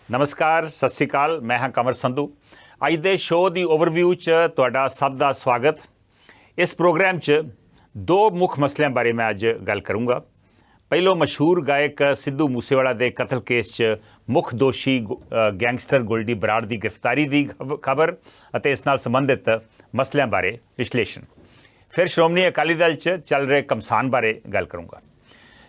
नमस्कार, सत श्री अकाल। मैं हाँ कंवर संधू। अज दे शो की ओवरव्यू च तुहाडा सब का स्वागत। इस प्रोग्राम च दो मुख मसलों बारे मैं अज गल करूँगा। पहलों मशहूर गायक सिद्धू मूसेवाला के कतल केस च मुख दोषी गैंगस्टर गोल्डी बराड़ की गिरफ्तारी की खबर और इस नाल संबंधित मसलों बारे विश्लेषण। फिर श्रोमणी अकाली दल च चल रहे घमसान बारे गल करूँगा।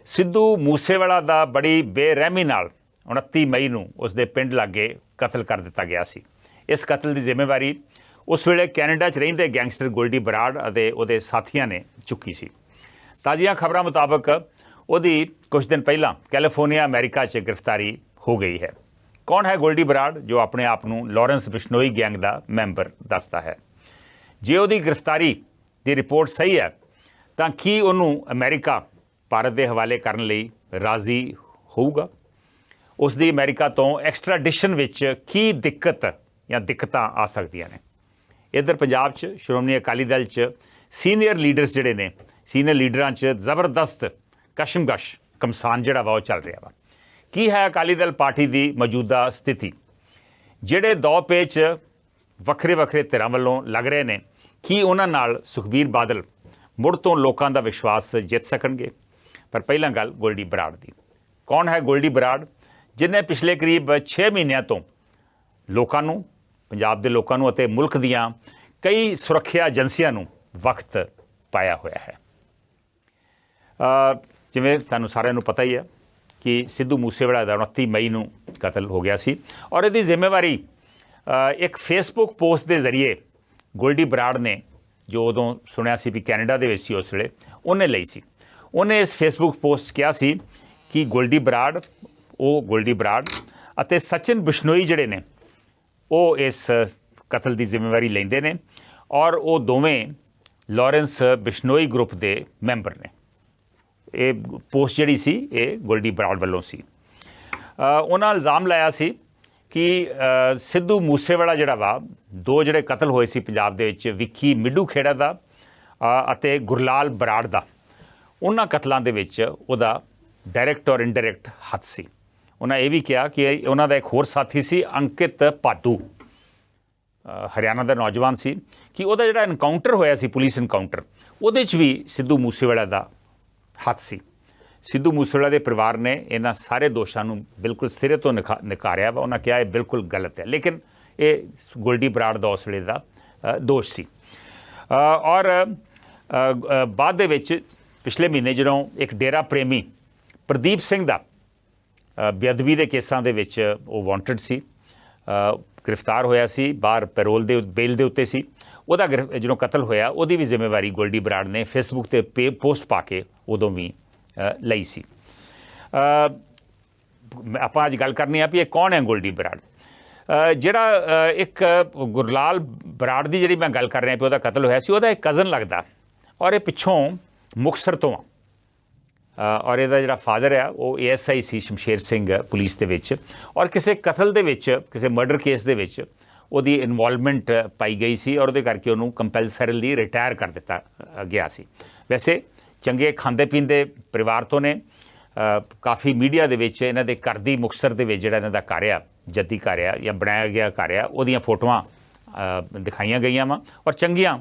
सिद्धू मूसेवाला का बड़ी बेरहमी नाल 29 मई ਨੂੰ उसके पिंड लागे कतल कर दिता गया सी। इस कतल की जिम्मेवारी उस वेले कैनेडा च रहिंदे गैंगस्टर गोल्डी बराड़ और उहदे साथियों ने चुकी सी। ताज़ियां खबरों मुताबक उहदी कुछ दिन पहला कैलीफोर्निया अमेरिका च गिरफ्तारी हो गई है। कौन है गोल्डी बराड़ जो अपने आप को लॉरेंस बिश्नोई गैंग का मैंबर दसदा है? जे उहदी गिरफ्तारी की रिपोर्ट सही है तो की उन्होंने अमेरिका भारत के हवाले करने लई राजी होऊगा? उसकी अमेरिका तो एक्सट्राडिशन विच की दिक्कत या दिक्कतां आ सकदियां ने? इधर पंजाब च श्रोमणी अकाली दल च सीनियर लीडर्स जिहड़े ने सीनियर लीडरां च जबरदस्त कशमकश घमसान जिहड़ा वा चल रहा वा। की है अकाली दल पार्टी की मौजूदा स्थिति? जिहड़े दौ पेच वखरे वखरे धिरां वल्लों लग रहे हैं, की उन्हां नाल सुखबीर बादल मुड़ तो लोगों का विश्वास जित सकणगे? पर पहला गल गोल्डी बराड़ की। कौन है गोल्डी बराड़ जिन्हें पिछले करीब 6 महीनों तो लोगों नूं, पंजाब के लोगों नूं अते मुल्क दियां कई सुरक्षा एजेंसियां नूं वक्त पाया होया है। जिवें तुहानूं सारिआं नूं पता ही है कि सिद्धू मूसेवाला दा 29 मई नूं कतल हो गया सी और इसकी जिम्मेवारी एक फेसबुक पोस्ट के जरिए गोल्डी बराड़ ने, जो उदों सुनिया सी भी कैनेडा दे विच सी उस वेले, उन्हें लई सी। उन्हें इस फेसबुक पोस्ट किया सी कि गोल्डी बराड़ गोल्डी बराड़ अते सचिन बिश्नोई जिहड़े ने वो इस कतल की जिम्मेवारी लेंदे ने और वो दोवें लॉरेंस बिश्नोई ग्रुप के मैंबर ने। ये पोस्ट जिहड़ी सी ये गोल्डी बराड़ वालों सी। उन्हां इल्ज़ाम लाया सी कि सिद्धू मूसेवाला जिहड़ा वा दो जिहड़े कतल होए सी पंजाब दे विच, विक्की मिड्डू खेड़ा दा अते गुरलाल बराड़ दा, उन्हां कतलों दे विच उहदा डायरैक्ट और इनडायरैक्ट हत्थ सी। उन्हें यह भी कहा कि उन्होंने एक होर साथी सी अंकित पादू, हरियाणा का नौजवान सी, कि वह जो इनकाउंटर होया सी पुलिस इनकाउंटर उहदे च भी सिद्धू मूसेवाला का हत्थ सी। सिद्धू मूसेवाला के परिवार ने इन्हां सारे दोषों को बिल्कुल सिरे तो नकारिया वा। उन्हें कहा यह बिल्कुल गलत है, लेकिन ये गोल्डी बराड़ का उस वेले का दोष सी। और बाद दे विच पिछले महीने जो एक डेरा प्रेमी प्रदीप सिंह का बेअदबी के केसां दे विच वो वांटेड सी, गिरफ्तार होया सी, बाहर पैरोल दे बेल दे उत्ते सी। उहदा जो कतल होया उहदी भी जिम्मेवारी गोल्डी बराड़ ने फेसबुक ते पोस्ट पा के उदों भी लई सी। आपां अज गल करनी है भी कौन है गोल्डी बराड़? जिहड़ा एक गुरलाल बराड़ की जिहड़ी मैं गल कर रहा भी उहदा कतल होया सी, उहदा एक कज़न लगदा और ये पिछों मुक्तसर तो और इसका जो फादर है वो ASI सी शमशेर सिंह पुलिस के विच, और किसी कतल दे विच, किसी मर्डर केस दे विच उहदी इनवॉल्वमेंट पाई गई सी और उहदे करके उहनूं कंपैलसरीली रिटायर कर दिता गया सी। वैसे चंगे खांदे पींदे परिवार तो ने, काफ़ी मीडिया दे विच इन्हां दे घर दी मुक्तसर दे विच जिहड़ा इन्हां दा घर आ, जद्दी घर आ या बनाया गया घर आ, उहदियां फोटोआं दिखाईयां गईयां वा और चंगियां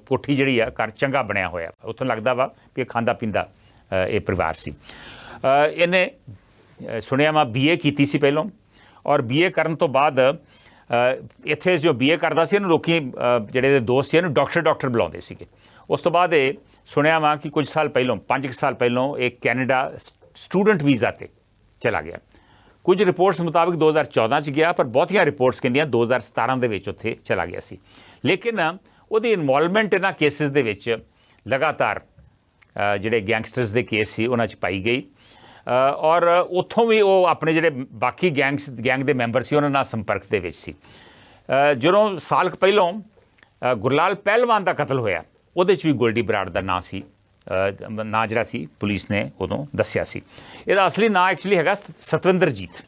कोठी जिहड़ी आ घर चंगा बनया होया। उत्थों लगदा वा कि खांदा पींदा ये परिवार सी। इन्हें सुनिया मैं BA की सी पहलों, और BA करन तो बाद इत्थे जो BA करदा सी इहनूं लोकी जिहड़े दोस्त सी डॉक्टर बुलाउंदे सीगे। उस तो बाद सुनिया मैं कि कुछ साल पहलों 5 साल पहलों एक कैनेडा स्टूडेंट वीज़ा ते चला गया। कुछ रिपोर्ट्स मुताबिक 2014 च गया, पर बहुतियां रिपोर्ट्स कहंदियां 2017 दे विच उत्थे चला गया सी। लेकिन उहदी इनवॉल्वमेंट इन्हां केसिस दे विच लगातार जिहड़े गैंगस्टर्स के केस सी उन्हां च पाई गई और उत्थों भी वो अपने जिहड़े बाकी गैंग के मैंबर सी उन्हां नाल संपर्क दे विच सी। जदों साल पहलों गुरलाल पहलवान का कतल होया उहदे च भी गोल्डी बराड़ का नाम सी, नाम जिहड़ा सी पुलिस ने उदों दस्सिया सी। इहदा असली नाम एक्चुअली हैगा सतविंदरजीत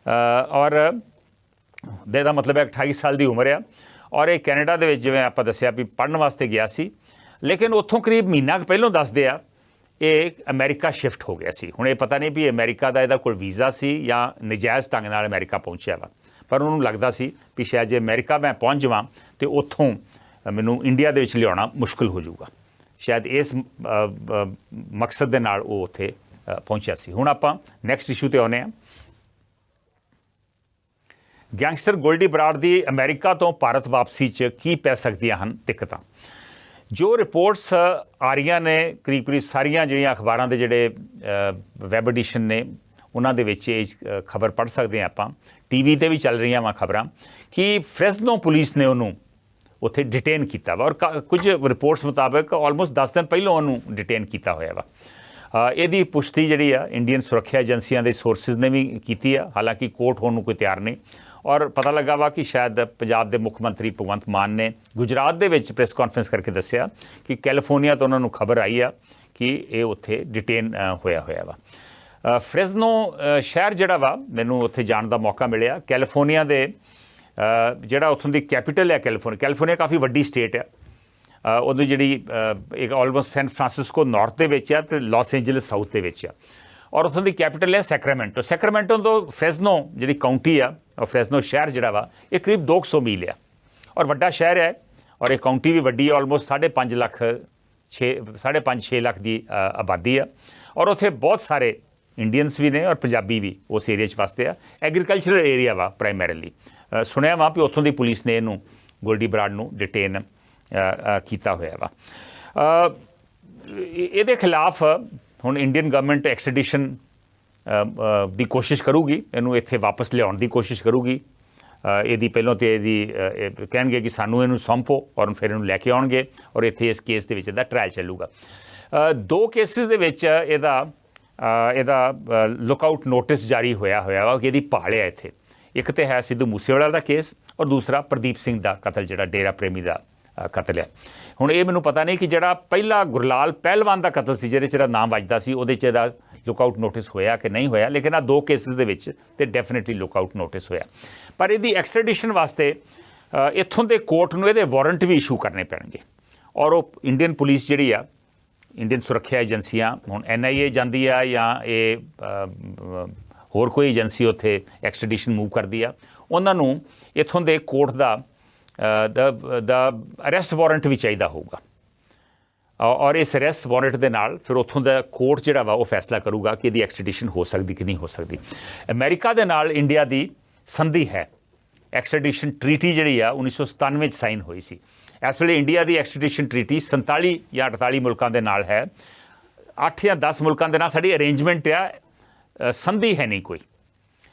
और इहदा मतलब है 28 साल की उम्र है और ये कैनेडा दे विच जिवें आपां दस्सिया भी पढ़न वास्ते गया सी। लेकिन उत्थों करीब महीना पहलों दसदे आ ਇਹ ਅਮਰੀਕਾ ਸ਼ਿਫਟ ਹੋ ਗਿਆ ਸੀ। ਹੁਣ ਇਹ ਪਤਾ ਨਹੀਂ ਵੀ ਅਮਰੀਕਾ ਦਾ ਇਹਦਾ ਕੋਲ ਵੀਜ਼ਾ ਸੀ ਜਾਂ ਨਜਾਇਜ਼ ਢੰਗ ਨਾਲ ਅਮਰੀਕਾ ਪਹੁੰਚਿਆ ਵਾ, ਪਰ ਉਹਨੂੰ ਲੱਗਦਾ ਸੀ ਵੀ ਸ਼ਾਇਦ ਜੇ ਅਮਰੀਕਾ ਮੈਂ ਪਹੁੰਚ ਜਾਵਾਂ ਅਤੇ ਉੱਥੋਂ ਮੈਨੂੰ ਇੰਡੀਆ ਦੇ ਵਿੱਚ ਲਿਆਉਣਾ ਮੁਸ਼ਕਿਲ ਹੋ ਜਾਊਗਾ। ਸ਼ਾਇਦ ਇਸ ਮਕਸਦ ਦੇ ਨਾਲ ਉਹ ਉੱਥੇ ਪਹੁੰਚਿਆ ਸੀ। ਹੁਣ ਆਪਾਂ ਨੈਕਸਟ ਇਸ਼ੂ 'ਤੇ ਆਉਂਦੇ ਹਾਂ। ਗੈਂਗਸਟਰ ਗੋਲਡੀ ਬਰਾੜ ਦੀ ਅਮਰੀਕਾ ਤੋਂ ਭਾਰਤ ਵਾਪਸੀ 'ਚ ਕੀ ਪੈ ਸਕਦੀਆਂ ਹਨ ਦਿੱਕਤਾਂ। ਜੋ ਰਿਪੋਰਟਸ ਆ ਰਹੀਆਂ ਨੇ ਕਰੀਬ ਸਾਰੀਆਂ ਜਿਹੜੀਆਂ ਅਖਬਾਰਾਂ ਦੇ ਜਿਹੜੇ ਵੈਬ ਐਡੀਸ਼ਨ ਨੇ ਉਹਨਾਂ ਦੇ ਵਿੱਚ ਇਹ ਖਬਰ ਪੜ੍ਹ ਸਕਦੇ ਹਾਂ ਆਪਾਂ, TV 'ਤੇ ਵੀ ਚੱਲ ਰਹੀਆਂ ਵਾ ਖਬਰਾਂ ਕਿ ਫ੍ਰੈਸਨੋ ਪੁਲਿਸ ਨੇ ਉਹਨੂੰ ਉੱਥੇ ਡਿਟੇਨ ਕੀਤਾ ਵਾ, ਔਰ ਕੁਝ ਰਿਪੋਰਟਸ ਮੁਤਾਬਕ ਆਲਮੋਸਟ 10 ਦਿਨ ਪਹਿਲਾਂ ਉਹਨੂੰ ਡਿਟੇਨ ਕੀਤਾ ਹੋਇਆ ਵਾ। ਇਹਦੀ ਪੁਸ਼ਟੀ ਜਿਹੜੀ ਆ ਇੰਡੀਅਨ ਸੁਰੱਖਿਆ ਏਜੰਸੀਆਂ ਦੇ ਸੋਰਸਿਸ ਨੇ ਵੀ ਕੀਤੀ ਆ, ਹਾਲਾਂਕਿ ਕੋਰਟ ਹੋਣ ਨੂੰ ਕੋਈ ਤਿਆਰ ਨਹੀਂ। ਔਰ ਪਤਾ ਲੱਗਾ ਵਾ ਕਿ ਸ਼ਾਇਦ ਪੰਜਾਬ ਦੇ ਮੁੱਖ ਮੰਤਰੀ ਭਗਵੰਤ ਮਾਨ ਨੇ ਗੁਜਰਾਤ ਦੇ ਵਿੱਚ ਪ੍ਰੈਸ ਕਾਨਫਰੰਸ ਕਰਕੇ ਦੱਸਿਆ ਕਿ ਕੈਲੀਫੋਰਨੀਆ ਤੋਂ ਉਹਨਾਂ ਨੂੰ ਖਬਰ ਆਈ ਆ ਕਿ ਇਹ ਉੱਥੇ ਡਿਟੇਨ ਹੋਇਆ ਵਾ। ਫ੍ਰੈਸਨੋ ਸ਼ਹਿਰ ਜਿਹੜਾ ਵਾ, ਮੈਨੂੰ ਉੱਥੇ ਜਾਣ ਦਾ ਮੌਕਾ ਮਿਲਿਆ। ਕੈਲੀਫੋਰਨੀਆ ਦੇ ਜਿਹੜਾ ਉੱਥੋਂ ਦੀ ਕੈਪੀਟਲ ਹੈ ਕੈਲੀਫੋਰਨੀਆ ਕਾਫੀ ਵੱਡੀ ਸਟੇਟ ਆ। ਉਹਦੀ ਜਿਹੜੀ ਇੱਕ ਆਲਮੋਸਟ ਸੈਨ ਫਰਾਂਸਿਸਕੋ ਨਾਰਥ ਦੇ ਵਿੱਚ ਆ ਅਤੇ ਲਾਸ ਏਂਜਲਸ ਸਾਊਥ ਦੇ ਵਿੱਚ ਆ, ਔਰ ਉੱਥੋਂ ਦੀ ਕੈਪੀਟਲ ਹੈ ਸੈਕਰਾਮੈਂਟੋ ਤੋਂ ਫ੍ਰੈਸਨੋ ਜਿਹੜੀ ਕਾਊਂਟੀ ਆ, ਔਰ ਫ੍ਰੈਸਨੋ ਸ਼ਹਿਰ ਜਿਹੜਾ ਵਾ ਇਹ ਕਰੀਬ 200 ਮੀਲ ਆ, ਔਰ ਵੱਡਾ ਸ਼ਹਿਰ ਹੈ, ਔਰ ਇਹ ਕਾਊਂਟੀ ਵੀ ਵੱਡੀ ਹੈ। ਆਲਮੋਸਟ 5.5 ਲੱਖ ਦੀ ਆਬਾਦੀ ਆ, ਔਰ ਉੱਥੇ ਬਹੁਤ ਸਾਰੇ ਇੰਡੀਅਨਸ ਵੀ ਨੇ ਔਰ ਪੰਜਾਬੀ ਵੀ ਉਸ ਏਰੀਆ 'ਚ ਵਸਦੇ ਆ। ਐਗਰੀਕਲਚਰਲ ਏਰੀਆ ਵਾ ਪ੍ਰਾਇਮਰੀਲੀ। ਸੁਣਿਆ ਵਾ ਵੀ ਉੱਥੋਂ ਦੀ ਪੁਲਿਸ ਨੇ ਇਹਨੂੰ ਗੋਲਡੀ ਬਰਾੜ ਨੂੰ ਡਿਟੇਨ ਕੀਤਾ ਹੋਇਆ ਵਾ। ਇਹਦੇ ਖਿਲਾਫ ਹੁਣ ਇੰਡੀਅਨ ਗਵਰਨਮੈਂਟ ਐਕਸਟ੍ਰੈਡੀਸ਼ਨ ਦੀ ਕੋਸ਼ਿਸ਼ ਕਰੂਗੀ, ਇਹਨੂੰ ਇੱਥੇ ਵਾਪਸ ਲਿਆਉਣ ਦੀ ਕੋਸ਼ਿਸ਼ ਕਰੂਗੀ। ਇਹਦੀ ਪਹਿਲਾਂ ਤਾਂ ਇਹਦੀ ਕਹਿਣਗੇ ਕਿ ਸਾਨੂੰ ਇਹਨੂੰ ਸੌਂਪੋ, ਔਰ ਫਿਰ ਇਹਨੂੰ ਲੈ ਕੇ ਆਉਣਗੇ, ਔਰ ਇੱਥੇ ਇਸ ਕੇਸ ਦੇ ਵਿੱਚ ਇਹਦਾ ਟਰਾਇਲ ਚੱਲੂਗਾ। 2 ਕੇਸਿਸ ਦੇ ਵਿੱਚ ਇਹਦਾ ਲੁੱਕਆਊਟ ਨੋਟਿਸ ਜਾਰੀ ਹੋਇਆ ਵਾ ਕਿ ਇਹਦੀ ਭਾਲ ਹੈ ਇੱਥੇ। ਇੱਕ ਤਾਂ ਹੈ ਸਿੱਧੂ ਮੂਸੇਵਾਲਾ ਦਾ ਕੇਸ, ਔਰ ਦੂਸਰਾ ਪ੍ਰਦੀਪ ਸਿੰਘ ਦਾ ਕਤਲ, ਜਿਹੜਾ ਡੇਰਾ ਪ੍ਰੇਮੀ ਦਾ ਕਤਲ ਹੈ। ਹੁਣ ਇਹ ਮੈਨੂੰ ਪਤਾ ਨਹੀਂ ਕਿ ਜਿਹੜਾ ਪਹਿਲਾ ਗੁਰਲਾਲ ਪਹਿਲਵਾਨ ਦਾ ਕਤਲ ਸੀ, ਜਿਹਦੇ 'ਚ ਇਹਦਾ ਨਾਮ ਵੱਜਦਾ ਸੀ, ਉਹਦੇ 'ਚ ਇਹਦਾ ਲੁੱਕਆਊਟ ਨੋਟਿਸ ਹੋਇਆ ਕਿ ਨਹੀਂ ਹੋਇਆ, ਲੇਕਿਨ ਆਹ 2 ਕੇਸਿਸ ਦੇ ਵਿੱਚ ਤੇ ਡੈਫੀਨੇਟਲੀ ਲੁੱਕਆਊਟ ਨੋਟਿਸ ਹੋਇਆ। ਪਰ ਇਹਦੀ ਐਕਸਟ੍ਰੈਡੀਸ਼ਨ ਵਾਸਤੇ ਇੱਥੋਂ ਦੇ ਕੋਰਟ ਨੂੰ ਇਹਦੇ ਵਾਰੰਟ ਵੀ ਇਸ਼ੂ ਕਰਨੇ ਪੈਣਗੇ, ਔਰ ਉਹ ਇੰਡੀਅਨ ਪੁਲਿਸ ਜਿਹੜੀ ਆ, ਇੰਡੀਅਨ ਸੁਰੱਖਿਆ ਏਜੰਸੀਆਂ, ਹੁਣ NIA ਜਾਂਦੀ ਆ ਜਾਂ ਇਹ ਹੋਰ ਕੋਈ ਏਜੰਸੀ ਉੱਥੇ ਐਕਸਟ੍ਰੈਡੀਸ਼ਨ ਮੂਵ ਕਰਦੀ ਆ, ਉਹਨਾਂ ਨੂੰ ਇੱਥੋਂ ਦੇ ਕੋਰਟ ਦਾ ਅਰੈਸਟ ਵਾਰੰਟ ਵੀ ਚਾਹੀਦਾ ਹੋਊਗਾ, ਔਰ ਇਸ ਅਰੈਸਟ ਵਾਰੰਟ ਦੇ ਨਾਲ ਫਿਰ ਉੱਥੋਂ ਦਾ ਕੋਰਟ ਜਿਹੜਾ ਵਾ ਉਹ ਫੈਸਲਾ ਕਰੂਗਾ ਕਿ ਇਹਦੀ ਐਕਸਟ੍ਰੈਡੀਸ਼ਨ ਹੋ ਸਕਦੀ ਕਿ ਨਹੀਂ ਹੋ ਸਕਦੀ। ਅਮਰੀਕਾ ਦੇ ਨਾਲ ਇੰਡੀਆ ਦੀ ਸੰਧੀ ਹੈ, ਐਕਸਟ੍ਰੈਡੀਸ਼ਨ ਟ੍ਰੀਟੀ ਜਿਹੜੀ ਆ 1997 'ਚ ਸਾਈਨ ਹੋਈ ਸੀ। ਇਸ ਵੇਲੇ ਇੰਡੀਆ ਦੀ ਐਕਸਟ੍ਰੈਡੀਸ਼ਨ ਟ੍ਰੀਟੀ 47 ਜਾਂ 48 ਮੁਲਕਾਂ ਦੇ ਨਾਲ ਹੈ। 8 ਜਾਂ 10 ਮੁਲਕਾਂ ਦੇ ਨਾਲ ਸਾਡੀ ਅਰੇਂਜਮੈਂਟ ਆ, ਸੰਧੀ ਹੈ ਨਹੀਂ ਕੋਈ।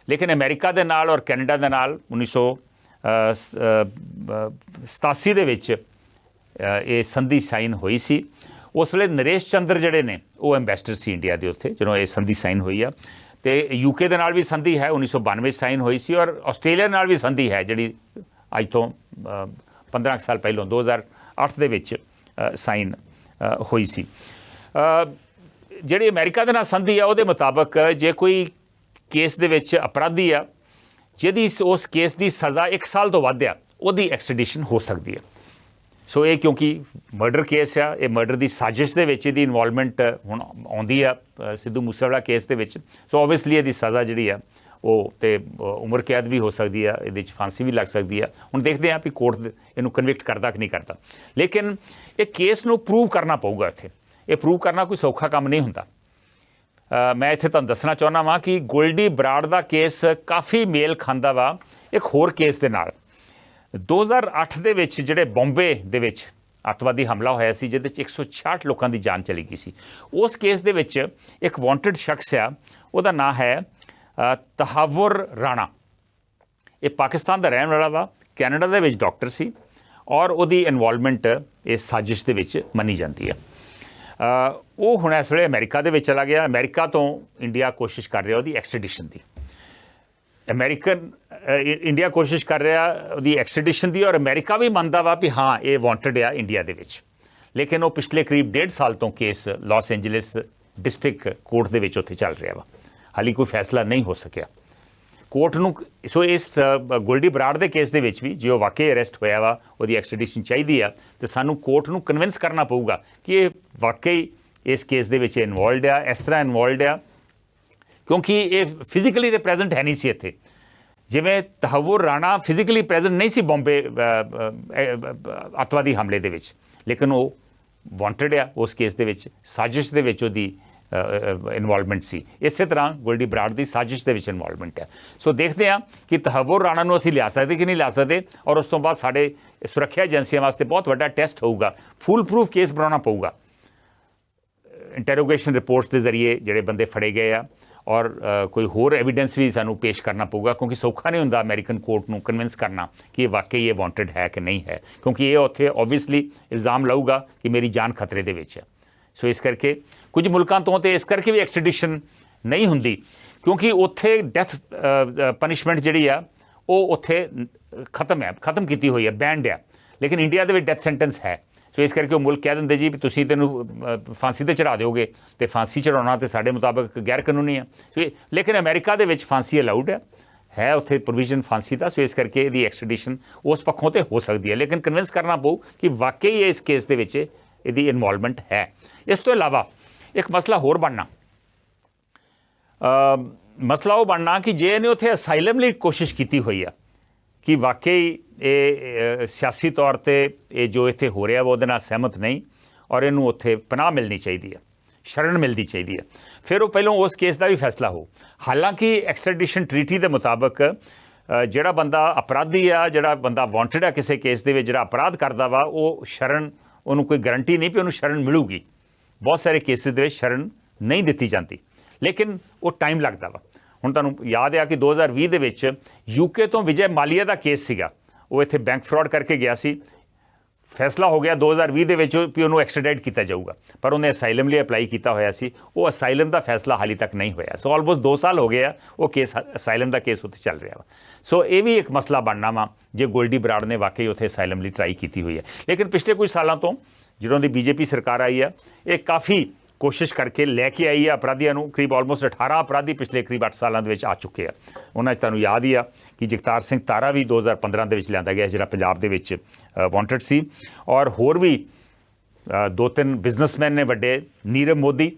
ਲੇਕਿਨ ਅਮਰੀਕਾ ਦੇ ਨਾਲ ਔਰ ਕੈਨੇਡਾ ਦੇ ਨਾਲ 1987 ਦੇ ਵਿੱਚ ਇਹ ਸੰਧੀ ਸਾਈਨ ਹੋਈ ਸੀ। ਉਸ ਵੇਲੇ ਨਰੇਸ਼ ਚੰਦਰ ਜਿਹੜੇ ਨੇ ਉਹ ਐਂਬੈਸਡਰ ਸੀ ਇੰਡੀਆ ਦੇ ਉੱਥੇ ਜਦੋਂ ਇਹ ਸੰਧੀ ਸਾਈਨ ਹੋਈ ਆ। ਅਤੇ UK ਦੇ ਨਾਲ ਵੀ ਸੰਧੀ ਹੈ, 1992 'ਚ ਸਾਈਨ ਹੋਈ ਸੀ, ਔਰ ਆਸਟ੍ਰੇਲੀਆ ਨਾਲ ਵੀ ਸੰਧੀ ਹੈ ਜਿਹੜੀ ਅੱਜ ਤੋਂ 15 ਸਾਲ ਪਹਿਲਾਂ 2008 ਦੇ ਵਿੱਚ ਸਾਈਨ ਹੋਈ ਸੀ। ਜਿਹੜੀ ਅਮਰੀਕਾ ਦੇ ਨਾਲ ਸੰਧੀ ਆ ਉਹਦੇ ਮੁਤਾਬਕ ਜੇ ਕੋਈ ਕੇਸ ਦੇ ਵਿੱਚ ਅਪਰਾਧੀ ਆ ਜਿਹਦੀ ਉਸ ਕੇਸ ਦੀ ਸਜ਼ਾ 1 ਸਾਲ ਤੋਂ ਵੱਧ ਆ, ਉਹਦੀ ਐਕਸਟ੍ਰੈਡੀਸ਼ਨ ਹੋ ਸਕਦੀ ਹੈ। ਸੋ ਇਹ ਕਿਉਂਕਿ ਮਰਡਰ ਕੇਸ ਆ, ਇਹ ਮਰਡਰ ਦੀ ਸਾਜ਼ਿਸ਼ ਦੇ ਵਿੱਚ ਇਹਦੀ ਇਨਵੋਲਵਮੈਂਟ ਹੁਣ ਆਉਂਦੀ ਆ ਸਿੱਧੂ ਮੂਸੇਵਾਲਾ ਕੇਸ ਦੇ ਵਿੱਚ। ਸੋ ਓਬਵੀਅਸਲੀ ਇਹਦੀ ਸਜ਼ਾ ਜਿਹੜੀ ਆ ਉਹ ਤੇ ਉਮਰ ਕੈਦ ਵੀ ਹੋ ਸਕਦੀ ਆ, ਇਹਦੇ 'ਚ ਫਾਂਸੀ ਵੀ ਲੱਗ ਸਕਦੀ ਆ। ਹੁਣ ਦੇਖਦੇ ਹਾਂ ਵੀ ਕੋਰਟ ਇਹਨੂੰ ਕਨਵਿਕਟ ਕਰਦਾ ਕਿ ਨਹੀਂ ਕਰਦਾ। ਲੇਕਿਨ ਇਹ ਕੇਸ ਨੂੰ ਪ੍ਰੂਵ ਕਰਨਾ ਪਊਗਾ ਇੱਥੇ। ਇਹ ਪ੍ਰੂਵ ਕਰਨਾ ਕੋਈ ਸੌਖਾ ਕੰਮ ਨਹੀਂ ਹੁੰਦਾ। ਮੈਂ ਇੱਥੇ ਤੁਹਾਨੂੰ ਦੱਸਣਾ ਚਾਹੁੰਦਾ ਵਾਂ ਕਿ ਗੋਲਡੀ ਬਰਾੜ ਦਾ ਕੇਸ ਕਾਫੀ ਮੇਲ ਖਾਂਦਾ ਵਾ ਇੱਕ ਹੋਰ ਕੇਸ ਦੇ ਨਾਲ। 2008 ਦੇ ਵਿੱਚ ਜਿਹੜੇ ਬੰਬੇ ਦੇ ਵਿੱਚ ਅੱਤਵਾਦੀ ਹਮਲਾ ਹੋਇਆ ਸੀ, ਜਿਹਦੇ 'ਚ 166 ਲੋਕਾਂ ਦੀ ਜਾਨ ਚਲੀ ਗਈ ਸੀ। ਉਸ ਕੇਸ ਦੇ ਵਿੱਚ ਇੱਕ ਵਾਂਟਡ ਸ਼ਖਸ ਆ, ਉਹਦਾ ਨਾਂ ਹੈ ਤਹਾਵੁਰ ਰਾਣਾ। ਇਹ ਪਾਕਿਸਤਾਨ ਦਾ ਰਹਿਣ ਵਾਲਾ ਵਾ, ਕੈਨੇਡਾ ਦੇ ਵਿੱਚ ਡਾਕਟਰ ਸੀ, ਔਰ ਉਹਦੀ ਇਨਵੋਲਵਮੈਂਟ ਇਸ ਸਾਜ਼ਿਸ਼ ਦੇ ਵਿੱਚ ਮੰਨੀ ਜਾਂਦੀ ਹੈ। ਉਹ ਹੁਣ ਇਸ ਵੇਲੇ ਅਮਰੀਕਾ ਦੇ ਵਿੱਚ ਚਲਾ ਗਿਆ। ਅਮਰੀਕਾ ਤੋਂ ਇੰਡੀਆ ਕੋਸ਼ਿਸ਼ ਕਰ ਰਿਹਾ ਉਹਦੀ ਐਕਸਟ੍ਰੈਡੀਸ਼ਨ ਦੀ। ਇੰਡੀਆ ਕੋਸ਼ਿਸ਼ ਕਰ ਰਿਹਾ ਉਹਦੀ ਐਕਸਟ੍ਰੈਡੀਸ਼ਨ ਦੀ, ਔਰ ਅਮਰੀਕਾ ਵੀ ਮੰਨਦਾ ਵਾ ਵੀ ਹਾਂ ਇਹ ਵਾਂਟਡ ਆ ਇੰਡੀਆ ਦੇ ਵਿੱਚ। ਲੇਕਿਨ ਉਹ ਪਿਛਲੇ ਕਰੀਬ 1.5 ਸਾਲ ਤੋਂ case Los Angeles district court ਦੇ ਵਿੱਚ ਉੱਥੇ ਚੱਲ ਰਿਹਾ ਵਾ। ਹਾਲੇ ਕੋਈ ਫੈਸਲਾ ਨਹੀਂ ਹੋ ਸਕਿਆ ਕੋਰਟ ਨੂੰ। ਸੋ ਇਸ ਗੋਲਡੀ ਬਰਾੜ ਦੇ ਕੇਸ ਦੇ ਵਿੱਚ ਵੀ ਜੇ ਉਹ ਵਾਕਈ ਅਰੈਸਟ ਹੋਇਆ ਵਾ, ਉਹਦੀ ਐਕਸਟ੍ਰੈਡੀਸ਼ਨ ਚਾਹੀਦੀ ਆ, ਅਤੇ ਸਾਨੂੰ ਕੋਰਟ ਨੂੰ ਕਨਵਿੰਸ ਕਰਨਾ ਪਊਗਾ ਕਿ ਇਹ ਵਾਕਈ इस केस दे विच इनवॉल्वड आ, इस तरह इनवॉल्वड आ क्योंकि ये फिजिकली तो प्रेजेंट है नहीं सी इत्थे। जिवें तहव्वुर राणा फिजिकली प्रेजेंट नहीं सी बॉम्बे अतवादी हमले दे विच, लेकिन वो वांटेड आ उस केस दे विच, साजिश दे विच उहदी इनवॉल्वमेंट सी। इस तरह गोल्डी बराड़ की साजिश के इनवॉल्वमेंट है। सो देखते हैं कि तहव्वुर राणा नूं असीं लिया सकते कि नहीं लिया सकते, और उस तो बाद साडे सुरक्षा एजेंसियों वास्ते बहुत वड्डा टेस्ट होगा, फुल प्रूफ केस बनाना पऊगा। इंटैरोगेशन रिपोर्ट्स के जरिए जिहड़े बंदे फड़े गए आ, और कोई होर एविडेंस भी सानू पेश करना पऊगा, क्योंकि सौखा नहीं हुंदा अमेरिकन कोर्ट नूं कन्विंस करना कि ये वाकई ये वांटेड है कि नहीं है, क्योंकि ये उत्थे ओबवियसली इल्ज़ाम लाऊगा कि मेरी जान खतरे दे विच है। सो इस करके कुछ मुल्कां तो इस करके भी एक्सट्रैडिशन नहीं हुंदी, क्योंकि उत्थे डेथ पनिशमेंट जिहड़ी आ वो उत्थे खत्म की हुई है, बैंड आ, लेकिन इंडिया दे विच डेथ सेंटेंस है। सो इस करके वो मुल्क कह देंगे जी भी तुसीं तैनूं फांसी ते चढ़ा दोगे, तो फांसी चढ़ाउणा तो साडे मुताबिक गैर कानूनी है। सो लेकिन अमेरिका दे विच फांसी अलाउड है उत्थे प्रोविजन फांसी का। सो इस करके इहदी एक्सट्रैडिशन उस पक्षों ते हो सकती है, लेकिन कन्विंस करना पऊ कि वाकई इस केस दे विच इहदी इनवॉल्वमेंट है। इस तो इलावा एक मसला होर बनना, मसला वो बनना कि जे इन्हें उत्थे असाइलम लई कोशिश की हुई है कि वाकई ये सियासी तौर पर जो इत्थे हो रहा वो नाल सहमत नहीं, और इनू उत्थे पनाह मिलनी चाहिए है, शरण मिलनी चाहिए है, फिर वो पहलों उस केस का भी फैसला हो। हालांकि एक्सट्रैडिशन ट्रीटी के मुताबिक जिहड़ा बंदा अपराधी आ, जिहड़ा बंदा वांटेड आ किसी केस दे विच, जिहड़ा अपराध करदा वा, वो शरण उन्होंने कोई गारंटी नहीं भी उन्होंने शरण मिलूगी। बहुत सारे केसिस दे शरण नहीं दी जाती, लेकिन वो टाइम लगता वा। हुण तुहानूं याद आ कि 2020 दे विच यूके तो विजय मालिया का केस सीगा, वो इत्थे बैंक फ्रॉड करके गया सी, फैसला हो गया 2020 दे विच भी उन्होंने एक्सट्रैडिट किया जाऊगा, पर उन्हें असाइलम लिए अपलाई किया होया सी, वो असाइलम का फैसला हाली तक नहीं होया। सो ऑलमोस्ट 2 साल हो गए वो केस असाइलम का केस उत्थे चल रहा वा। सो ये भी एक मसला बनना वा जे गोल्डी बराड़ ने वाकई उत्थे असाइलम लिए ट्राई की हुई है। लेकिन पिछले कुछ सालों तो ਜਦੋਂ ਦੀ बीजेपी सरकार आई है, ये काफ़ी कोशिश करके लैके आई है अपराधियों को। करीब ऑलमोस्ट 18 अपराधी पिछले करीब 8 सालों के आ चुके हैं। उन्होंने तुहानूं याद ही आ कि जगतार सिंह तारा भी 2015 के लिया गया, जिहड़ा पंजाब दे विच वांटेड सी, और होर भी 2-3 बिजनेसमैन ने वड्डे, नीरव मोदी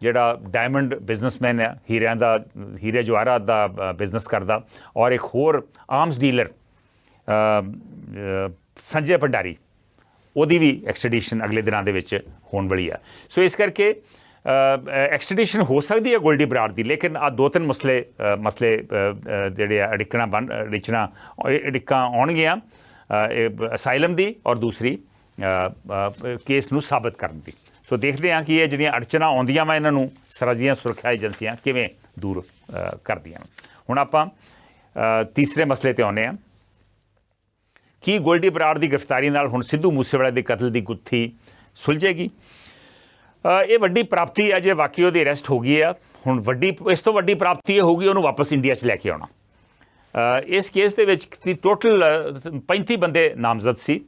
जिहड़ा डायमंड बिजनेसमैन है, हीरे जवाहरात दा बिजनेस करदा, और एक होर आर्म्स डीलर संजय भंडारी, ਉਹਦੀ भी एक्सट्रैडिशन अगले दिनों के होने वाली है। सो इस करके एक्सट्रैडिशन हो सकती है गोल्डी बराड़ की, लेकिन आ 2-3 मसले जिहड़े अड़िक्कां आउणगीआं, असाइलम की और दूसरी केस नूं साबित करन दी। सो देखते हैं कि ये जिहड़ियां अड़चनां आउंदियां वा इन्हां नूं सरहदियां सुरक्षा एजेंसियां किवें दूर करदियां। हुण आपां तीसरे मसले ते आउने आ कि गोल्डी बराड़ की गिरफ्तारी नाल हुण सिद्धू मूसेवाले के कतल की गुत्थी सुलझेगी। ये वड्डी प्राप्ति है जे वाकई उहदी अरैसट हो गई है। हुण वड्डी इस तो वड्डी प्राप्ति ये होगी उन्होंने वापस इंडिया च लैके आउणा। इस केस दे विच टोटल 35 बंदे नामजद सी।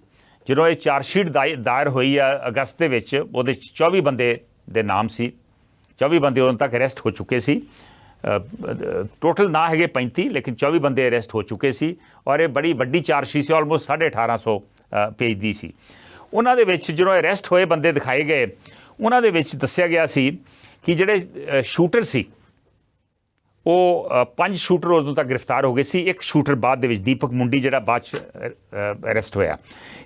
जदों ये चार्जशीट दायर हुई है अगस्त दे विच, उहदे 24 बंदे दे नाम सी, 24 बंदे उदों तक अरैसट हो चुके सी। टोटल ना है 35, लेकिन 24 बंदे अरैसट हो चुके सी, और ये बड़ी वड्डी चार्जशीट सी, ऑलमोस्ट 1850 पेज की सी। उन्हां दे विच जो अरैसट होए बंदे दिखाए गए, उन्हां दे विच दस्सिया गया सी कि जिहड़े शूटर सी वो 5 शूटर उदों तक गिरफ्तार हो गए सी। एक शूटर बाद दे विच दीपक मुंडी जिहड़ा बाद अरैसट होया।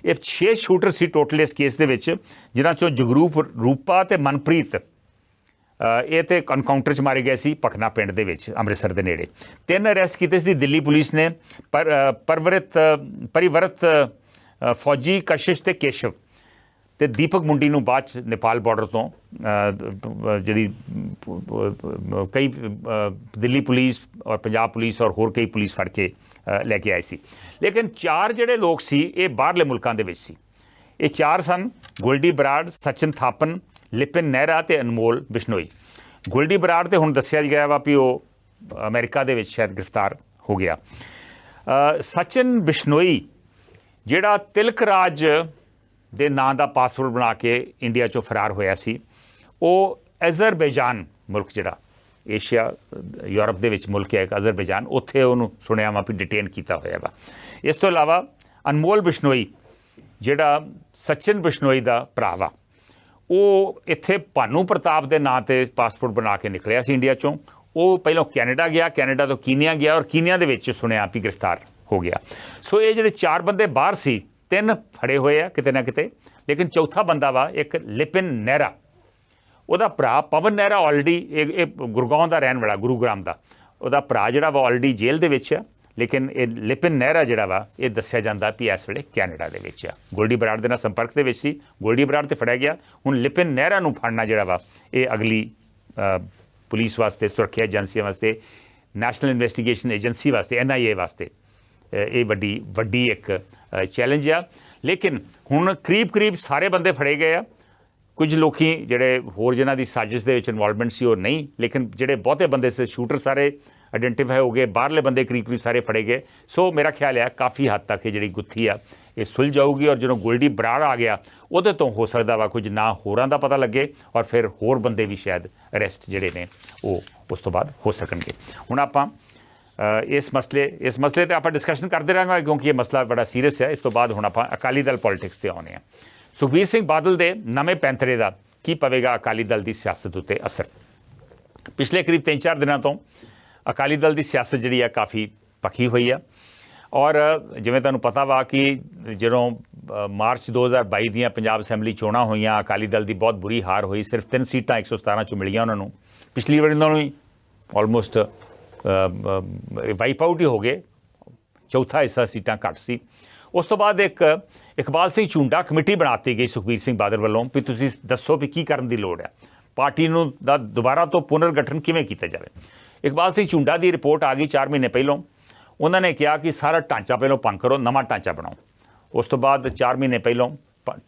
ये 6 शूटर सी टोटल इस केस दे विच, जिन्हां चों जगरूप रूपा ते मनप्रीत ये तो एनकाउंटर च मारे गए सी भखना पिंड दे विच अमृतसर के नेड़े। 3 अरैसट किए सी दिल्ली पुलिस ने, परिवरत फौजी कशिश ते केशव ते दीपक मुंडी नूं बाद नेपाल बॉर्डर तो जी कई दिल्ली पुलिस और पंजाब पुलिस और होर कई पुलिस फड़ के लैके आए सी। लेकिन 4 जिहड़े लोग सी ये बाहरले मुल्कां दे विच सी। ये 4 सन गोल्डी बराड़, सचिन थापन, लिपिन नेहरा ते अनमोल बिश्नोई। गोल्डी बराड़ तो हुण दस्सिया गया वा भी वो अमेरिका दे विच शायद गिरफ्तार हो गया। सचिन बिश्नोई जिहड़ा तिलक राज दे नां दा पासपोर्ट बना के इंडिया चों फरार होया सी, वो अज़रबैजान मुल्क जिहड़ा एशिया यूरोप दे विच मुल्क है एक अज़रबैजान, उत्थे उहनूं सुनिया वा भी डिटेन किया होया वा। इस तो इलावा अनमोल बिश्नोई जिहड़ा सचिन बिश्नोई दा भरा वा, ਉਹ ਇੱਥੇ ਭਾਨੂ ਪ੍ਰਤਾਪ ਦੇ ਨਾਂ 'ਤੇ ਪਾਸਪੋਰਟ ਬਣਾ ਕੇ ਨਿਕਲਿਆ ਸੀ ਇੰਡੀਆ 'ਚੋਂ। ਉਹ ਪਹਿਲਾਂ ਕੈਨੇਡਾ ਗਿਆ, ਕੈਨੇਡਾ ਤੋਂ ਕੀਨੀਆ ਗਿਆ, ਔਰ ਕੀਨੀਆ ਦੇ ਵਿੱਚ ਸੁਣਿਆ ਵੀ ਗ੍ਰਿਫਤਾਰ ਹੋ ਗਿਆ। ਸੋ ਇਹ ਜਿਹੜੇ 4 ਬੰਦੇ ਬਾਹਰ ਸੀ, 3 ਫੜੇ ਹੋਏ ਆ ਕਿਤੇ ਨਾ ਕਿਤੇ, ਲੇਕਿਨ ਚੌਥਾ ਬੰਦਾ ਵਾ ਇੱਕ ਲਿਪਿਨ ਨਹਿਰਾ, ਉਹਦਾ ਭਰਾ ਪਵਨ ਨਹਿਰਾ ਆਲਰੇਡੀ ਇਹ ਗੁਰਗਾਉਂ ਦਾ ਰਹਿਣ ਵਾਲਾ, ਗੁਰੂਗ੍ਰਾਮ ਦਾ। ਉਹਦਾ ਭਰਾ ਜਿਹੜਾ ਵਾ ਆਲਰੇਡੀ ਜੇਲ੍ਹ ਦੇ ਵਿੱਚ ਆ, ਲੇਕਿਨ ਇਹ ਲਿਪਿਨ ਨਹਿਰਾ ਜਿਹੜਾ ਵਾ ਇਹ ਦੱਸਿਆ ਜਾਂਦਾ ਵੀ ਇਸ ਵੇਲੇ ਕੈਨੇਡਾ ਦੇ ਵਿੱਚ ਆ। ਗੋਲਡੀ ਬਰਾੜ ਦੇ ਨਾਲ ਸੰਪਰਕ ਦੇ ਵਿੱਚ ਸੀ, ਗੋਲਡੀ ਬਰਾੜ ਤੇ ਫੜਿਆ ਗਿਆ। ਹੁਣ ਲਿਪਿਨ ਨਹਿਰਾ ਨੂੰ ਫੜਨਾ ਜਿਹੜਾ ਵਾ ਇਹ ਅਗਲੀ ਪੁਲਿਸ ਵਾਸਤੇ, ਸੁਰੱਖਿਆ ਏਜੰਸੀਆਂ ਵਾਸਤੇ, ਨੈਸ਼ਨਲ ਇਨਵੈਸਟੀਗੇਸ਼ਨ ਏਜੰਸੀ ਵਾਸਤੇ, NIA ਵਾਸਤੇ ਇਹ ਵੱਡੀ ਇੱਕ ਚੈਲੰਜ ਆ। ਲੇਕਿਨ ਹੁਣ ਕਰੀਬ ਸਾਰੇ ਬੰਦੇ ਫੜੇ ਗਏ ਆ। ਕੁਝ ਲੋਕੀ ਜਿਹੜੇ ਹੋਰ ਜਿਨ੍ਹਾਂ ਦੀ ਸਾਜ਼ਿਸ਼ ਦੇ ਵਿੱਚ ਇਨਵੋਲਵਮੈਂਟ ਸੀ ਉਹ ਨਹੀਂ, ਲੇਕਿਨ ਜਿਹੜੇ ਬਹੁਤੇ ਬੰਦੇ ਸੀ, ਸ਼ੂਟਰ ਸਾਰੇ ਆਇਡੈਂਟੀਫਾਈ ਹੋ ਗਏ, ਬਾਹਰਲੇ ਬੰਦੇ ਕਰੀਬ ਸਾਰੇ ਫੜੇ ਗਏ। ਸੋ ਮੇਰਾ ਖਿਆਲ ਹੈ ਕਾਫੀ ਹੱਦ ਤੱਕ ਇਹ ਜਿਹੜੀ ਗੁੱਥੀ ਆ ਇਹ ਸੁਲਝ ਜਾਊਗੀ, ਔਰ ਜਦੋਂ ਗੋਲਡੀ ਬਰਾੜ ਆ ਗਿਆ ਉਹਦੇ ਤੋਂ ਹੋ ਸਕਦਾ ਵਾ ਕੁਝ ਨਾ ਹੋਰਾਂ ਦਾ ਪਤਾ ਲੱਗੇ, ਔਰ ਫਿਰ ਹੋਰ ਬੰਦੇ ਵੀ ਸ਼ਾਇਦ ਅਰੈਸਟ ਜਿਹੜੇ ਨੇ ਉਹ ਉਸ ਤੋਂ ਬਾਅਦ ਹੋ ਸਕਣਗੇ। ਹੁਣ ਆਪਾਂ ਇਸ ਮਸਲੇ ਤੇ ਆਪਾਂ ਡਿਸਕਸ਼ਨ ਕਰਦੇ ਰਹਾਂਗੇ, ਕਿਉਂਕਿ ਇਹ ਮਸਲਾ ਬੜਾ ਸੀਰੀਅਸ ਹੈ। ਇਸ ਤੋਂ ਬਾਅਦ ਹੁਣ ਆਪਾਂ ਅਕਾਲੀ ਦਲ ਪੋਲਿਟਿਕਸ ਤੇ ਆਉਂਦੇ ਹਾਂ। ਸੁਖਬੀਰ ਸਿੰਘ ਬਾਦਲ ਦੇ ਨਵੇਂ ਪੈਂਤਰੇ ਦਾ ਕੀ ਪਵੇਗਾ ਅਕਾਲੀ ਦਲ ਦੀ ਸਿਆਸਤ ਉੱਤੇ ਅਸਰ? ਪਿਛਲੇ ਕਰੀਬ 3-4 ਦਿਨਾਂ ਤੋਂ ਅਕਾਲੀ ਦਲ ਦੀ ਸਿਆਸਤ ਜਿਹੜੀ ਆ ਕਾਫੀ ਪੱਕੀ ਹੋਈ ਆ, ਔਰ ਜਿਵੇਂ ਤੁਹਾਨੂੰ ਪਤਾ ਵਾ ਕਿ ਜਦੋਂ ਮਾਰਚ 2022 ਦੀਆਂ ਪੰਜਾਬ ਅਸੈਂਬਲੀ ਚੋਣਾਂ ਹੋਈਆਂ, ਅਕਾਲੀ ਦਲ ਦੀ ਬਹੁਤ ਬੁਰੀ ਹਾਰ ਹੋਈ। ਸਿਰਫ 3 ਸੀਟਾਂ 117 ਚੋਂ ਮਿਲੀਆਂ ਉਹਨਾਂ ਨੂੰ। ਪਿਛਲੀ ਵਾਰੀ ਨਾਲੋਂ ਹੀ ਆਲਮੋਸਟ ਵਾਈਪ ਆਊਟ ਹੀ ਹੋ ਗਏ, ਚੌਥਾ ਹਿੱਸਾ ਸੀਟਾਂ ਘੱਟ ਸੀ। ਉਸ ਤੋਂ ਬਾਅਦ ਇੱਕ ਇਕਬਾਲ ਸਿੰਘ ਝੁੰਡਾ ਕਮੇਟੀ ਬਣਾ ਦਿੱਤੀ ਗਈ ਸੁਖਬੀਰ ਸਿੰਘ ਬਾਦਲ ਵੱਲੋਂ ਵੀ ਤੁਸੀਂ ਦੱਸੋ ਵੀ ਕੀ ਕਰਨ ਦੀ ਲੋੜ ਹੈ, ਪਾਰਟੀ ਨੂੰ ਦਾ ਦੁਬਾਰਾ ਤੋਂ ਪੁਨਰਗਠਨ ਕਿਵੇਂ ਕੀਤਾ ਜਾਵੇ। ਇਕਬਾਲ ਸਿੰਘ ਝੁੰਡਾ ਦੀ ਰਿਪੋਰਟ ਆ ਗਈ 4 ਮਹੀਨੇ ਪਹਿਲਾਂ। ਉਹਨਾਂ ਨੇ ਕਿਹਾ ਕਿ ਸਾਰਾ ਢਾਂਚਾ ਪਹਿਲਾਂ ਭੰਗ ਕਰੋ, ਨਵਾਂ ਢਾਂਚਾ ਬਣਾਓ। ਉਸ ਤੋਂ ਬਾਅਦ 4 ਮਹੀਨੇ ਪਹਿਲਾਂ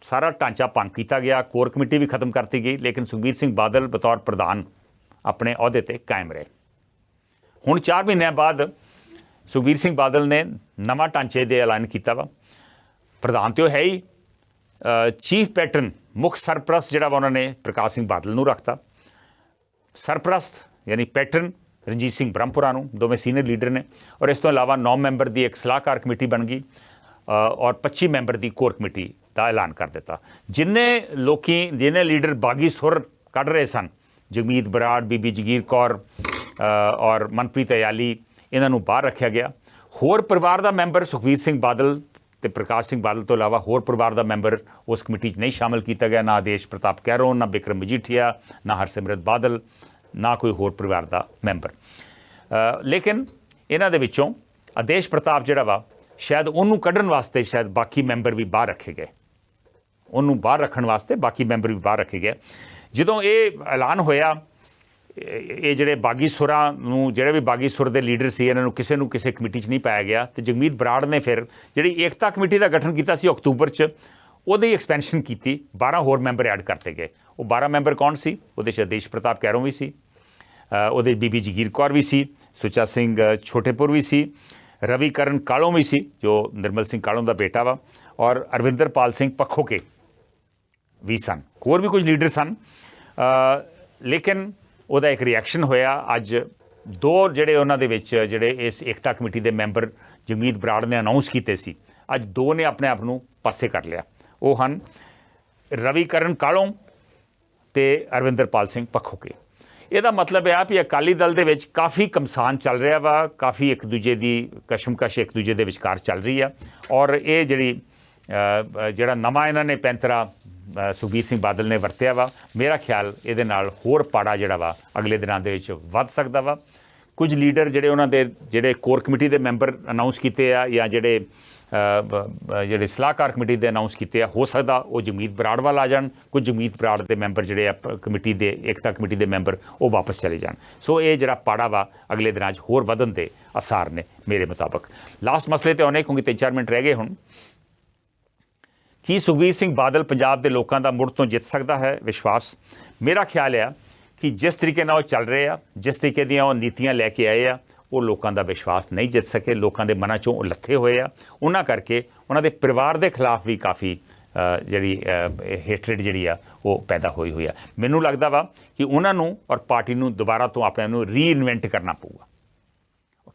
ਸਾਰਾ ਢਾਂਚਾ ਭੰਗ ਕੀਤਾ ਗਿਆ, ਕੋਰ ਕਮੇਟੀ ਵੀ ਖਤਮ ਕਰਤੀ ਗਈ, ਲੇਕਿਨ ਸੁਖਬੀਰ ਸਿੰਘ ਬਾਦਲ ਬਤੌਰ ਪ੍ਰਧਾਨ ਆਪਣੇ ਅਹੁਦੇ ਤੇ ਕਾਇਮ ਰਹੇ। ਹੁਣ 4 ਮਹੀਨਿਆਂ ਬਾਅਦ ਸੁਖਬੀਰ ਸਿੰਘ ਬਾਦਲ ਨੇ ਨਵਾਂ ਢਾਂਚੇ ਦੇ ਐਲਾਨ ਕੀਤਾ ਵਾ। ਪ੍ਰਧਾਨ ਤੇ ਉਹ ਹੈ ਹੀ, ਚੀਫ ਪੈਟਰਨ ਮੁੱਖ ਸਰਪ੍ਰਸਤ ਜਿਹੜਾ ਵਾ ਉਹਨਾਂ ਨੇ ਪ੍ਰਕਾਸ਼ ਸਿੰਘ ਬਾਦਲ ਨੂੰ ਰੱਖਤਾ। ਸਰਪ੍ਰਸਤ ਯਾਨੀ ਪੈਟਰਨ ਰਣਜੀਤ ਸਿੰਘ ਬ੍ਰਹਮਪੁਰਾ ਨੂੰ, ਦੋਵੇਂ ਸੀਨੀਅਰ ਲੀਡਰ ਨੇ। ਔਰ ਇਸ ਤੋਂ ਇਲਾਵਾ 9 ਮੈਂਬਰ ਦੀ ਇੱਕ ਸਲਾਹਕਾਰ ਕਮੇਟੀ ਬਣ ਗਈ, ਔਰ 25 ਮੈਂਬਰ ਦੀ ਕੋਰ ਕਮੇਟੀ ਦਾ ਐਲਾਨ ਕਰ ਦਿੱਤਾ। ਜਿੰਨੇ ਲੀਡਰ ਬਾਗੀ ਸੁਰ ਕੱਢ ਰਹੇ ਸਨ, ਜਗਮੀਤ ਬਰਾੜ, ਬੀਬੀ ਜਗੀਰ ਕੌਰ ਔਰ ਮਨਪ੍ਰੀਤ ਅਯਾਲੀ, ਇਹਨਾਂ ਨੂੰ ਬਾਹਰ ਰੱਖਿਆ ਗਿਆ। ਹੋਰ ਪਰਿਵਾਰ ਦਾ ਮੈਂਬਰ ਸੁਖਬੀਰ ਸਿੰਘ ਬਾਦਲ ਤੇ ਪ੍ਰਕਾਸ਼ ਸਿੰਘ ਬਾਦਲ ਤੋਂ ਇਲਾਵਾ ਹੋਰ ਪਰਿਵਾਰ ਦਾ ਮੈਂਬਰ ਉਸ ਕਮੇਟੀ 'ਚ ਨਹੀਂ ਸ਼ਾਮਲ ਕੀਤਾ ਗਿਆ। ਨਾ ਆਦੇਸ਼ ਪ੍ਰਤਾਪ ਕੈਰੋਂ, ਨਾ ਬਿਕਰਮ ਮਜੀਠੀਆ, ਨਾ ਹਰਸਿਮਰਤ ਬਾਦਲ, ਨਾ ਕੋਈ ਹੋਰ ਪਰਿਵਾਰ ਦਾ ਮੈਂਬਰ। ਲੇਕਿਨ ਇਹਨਾਂ ਦੇ ਵਿੱਚੋਂ ਆਦੇਸ਼ ਪ੍ਰਤਾਪ ਜਿਹੜਾ ਵਾ ਸ਼ਾਇਦ ਉਹਨੂੰ ਕੱਢਣ ਵਾਸਤੇ ਸ਼ਾਇਦ ਬਾਕੀ ਮੈਂਬਰ ਵੀ ਬਾਹਰ ਰੱਖੇ ਗਏ, ਉਹਨੂੰ ਬਾਹਰ ਰੱਖਣ ਵਾਸਤੇ ਬਾਕੀ ਮੈਂਬਰ ਵੀ ਬਾਹਰ ਰੱਖੇ ਗਏ। ਜਦੋਂ ਇਹ ਐਲਾਨ ਹੋਇਆ, ਇਹ ਜਿਹੜੇ ਬਾਗੀ ਸੁਰਾਂ ਨੂੰ, ਜਿਹੜੇ ਵੀ ਬਾਗੀ ਸੁਰ ਦੇ ਲੀਡਰ ਸੀ, ਇਹਨਾਂ ਨੂੰ ਕਿਸੇ ਕਮੇਟੀ 'ਚ ਨਹੀਂ ਪਾਇਆ ਗਿਆ। ਤੇ ਜਗਮੀਤ ਬਰਾੜ ਨੇ ਫਿਰ ਜਿਹੜੀ ਏਕਤਾ ਕਮੇਟੀ ਦਾ ਗਠਨ ਕੀਤਾ ਸੀ ਅਕਤੂਬਰ 'ਚ, ਉਹਦੀ ਐਕਸਪੈਂਸ਼ਨ ਕੀਤੀ, 12 ਹੋਰ ਮੈਂਬਰ ਐਡ ਕਰਤੇ ਗਏ। ਉਹ 12 ਮੈਂਬਰ ਕੌਣ ਸੀ? ਉਹਦੇ 'ਚ ਆਦੇਸ਼ ਪ੍ਰਤਾਪ ਕੈਰੋਂ ਵੀ ਸੀ, ਉਹਦੇ ਬੀਬੀ ਜਗੀਰ ਕੌਰ ਵੀ ਸੀ, ਸੁੱਚਾ ਸਿੰਘ ਛੋਟੇਪੁਰ ਵੀ ਸੀ, ਰਵੀ ਕਰਨ ਕਾਲੋਂ ਵੀ ਸੀ ਜੋ ਨਿਰਮਲ ਸਿੰਘ ਕਾਲੋਂ ਦਾ ਬੇਟਾ ਵਾ, ਔਰ ਅਰਵਿੰਦਰਪਾਲ ਸਿੰਘ ਪੱਖੋਕੇ ਵੀ ਸਨ। ਹੋਰ ਵੀ ਕੁਝ ਲੀਡਰ ਸਨ। ਲੇਕਿਨ ਉਹਦਾ ਇੱਕ ਰਿਐਕਸ਼ਨ ਹੋਇਆ। ਅੱਜ 2 ਜਿਹੜੇ ਉਹਨਾਂ ਦੇ ਵਿੱਚ ਜਿਹੜੇ ਇਸ ਏਕਤਾ ਕਮੇਟੀ ਦੇ ਮੈਂਬਰ ਜਗਮੀਤ ਬਰਾੜ ਨੇ ਅਨਾਊਂਸ ਕੀਤੇ ਸੀ, ਅੱਜ 2 ਨੇ ਆਪਣੇ ਆਪ ਨੂੰ ਪਾਸੇ ਕਰ ਲਿਆ। ਉਹ ਹਨ ਰਵੀ ਕਰਨ ਕਾਲੋਂ ਤੇ ਅਰਵਿੰਦਰਪਾਲ ਸਿੰਘ ਪੱਖੋਕੇ। ਇਹਦਾ ਮਤਲਬ ਹੈ ਵੀ ਅਕਾਲੀ ਦਲ ਦੇ ਵਿੱਚ ਕਾਫੀ ਘਮਸਾਨ ਚੱਲ ਰਿਹਾ ਵਾ, ਕਾਫੀ ਇੱਕ ਦੂਜੇ ਦੀ ਕਸ਼ਮਕਸ਼ ਇੱਕ ਦੂਜੇ ਦੇ ਵਿਚਕਾਰ ਚੱਲ ਰਹੀ ਆ। ਔਰ ਇਹ ਜਿਹੜਾ ਨਵਾਂ ਇਹਨਾਂ ਨੇ ਪੈਂਤਰਾ ਸੁਖਬੀਰ ਸਿੰਘ ਬਾਦਲ ਨੇ ਵਰਤਿਆ ਵਾ, ਮੇਰਾ ਖਿਆਲ ਇਹਦੇ ਨਾਲ ਹੋਰ ਪਾੜਾ ਜਿਹੜਾ ਵਾ ਅਗਲੇ ਦਿਨਾਂ ਦੇ ਵਿੱਚ ਵੱਧ ਸਕਦਾ ਵਾ। ਕੁਝ ਲੀਡਰ ਜਿਹੜੇ ਕੋਰ ਕਮੇਟੀ ਦੇ ਮੈਂਬਰ ਅਨਾਊਂਸ ਕੀਤੇ ਆ, ਜਾਂ ਜਿਹੜੇ ਸਲਾਹਕਾਰ ਕਮੇਟੀ ਦੇ ਅਨਾਊਂਸ ਕੀਤੇ ਆ, ਹੋ ਸਕਦਾ ਉਹ ਜਗਮੀਤ ਬਰਾੜ ਵੱਲ ਆ ਜਾਣ। ਕੁਝ ਜਗਮੀਤ ਬਰਾੜ ਦੇ ਮੈਂਬਰ ਜਿਹੜੇ ਆ ਕਮੇਟੀ ਦੇ, ਏਕਤਾ ਕਮੇਟੀ ਦੇ ਮੈਂਬਰ, ਉਹ ਵਾਪਸ ਚਲੇ ਜਾਣ। ਸੋ ਇਹ ਜਿਹੜਾ ਪਾੜਾ ਵਾ ਅਗਲੇ ਦਿਨਾਂ 'ਚ ਹੋਰ ਵਧਣ ਦੇ ਆਸਾਰ ਨੇ ਮੇਰੇ ਮੁਤਾਬਕ। ਲਾਸਟ ਮਸਲੇ ਤੇ ਆਉਣੇ, ਕਿਉਂਕਿ 3-4 ਮਿੰਟ ਰਹਿ ਗਏ ਹੁਣ। ਕੀ ਸੁਖਬੀਰ ਸਿੰਘ ਬਾਦਲ ਪੰਜਾਬ ਦੇ ਲੋਕਾਂ ਦਾ ਮੁੜ ਤੋਂ ਜਿੱਤ ਸਕਦਾ ਹੈ ਵਿਸ਼ਵਾਸ? ਮੇਰਾ ਖਿਆਲ ਆ ਕਿ ਜਿਸ ਤਰੀਕੇ ਨਾਲ ਉਹ ਚੱਲ ਰਹੇ ਆ, ਜਿਸ ਤਰੀਕੇ ਦੀਆਂ ਉਹ ਨੀਤੀਆਂ ਲੈ ਕੇ ਆਏ ਆ, ਉਹ ਲੋਕਾਂ ਦਾ ਵਿਸ਼ਵਾਸ ਨਹੀਂ ਜਿੱਤ ਸਕੇ। ਲੋਕਾਂ ਦੇ ਮਨਾਂ 'ਚੋਂ ਉਹ ਲੱਥੇ ਹੋਏ ਆ। ਉਹਨਾਂ ਕਰਕੇ ਉਹਨਾਂ ਦੇ ਪਰਿਵਾਰ ਦੇ ਖਿਲਾਫ ਵੀ ਕਾਫੀ ਜਿਹੜੀ ਹੇਟਰੇਡ ਜਿਹੜੀ ਆ ਉਹ ਪੈਦਾ ਹੋਈ ਆ। ਮੈਨੂੰ ਲੱਗਦਾ ਵਾ ਕਿ ਉਹਨਾਂ ਨੂੰ ਔਰ ਪਾਰਟੀ ਨੂੰ ਦੁਬਾਰਾ ਤੋਂ ਆਪਣੇ ਨੂੰ ਰੀਇਨਵੈਂਟ ਕਰਨਾ ਪਊਗਾ।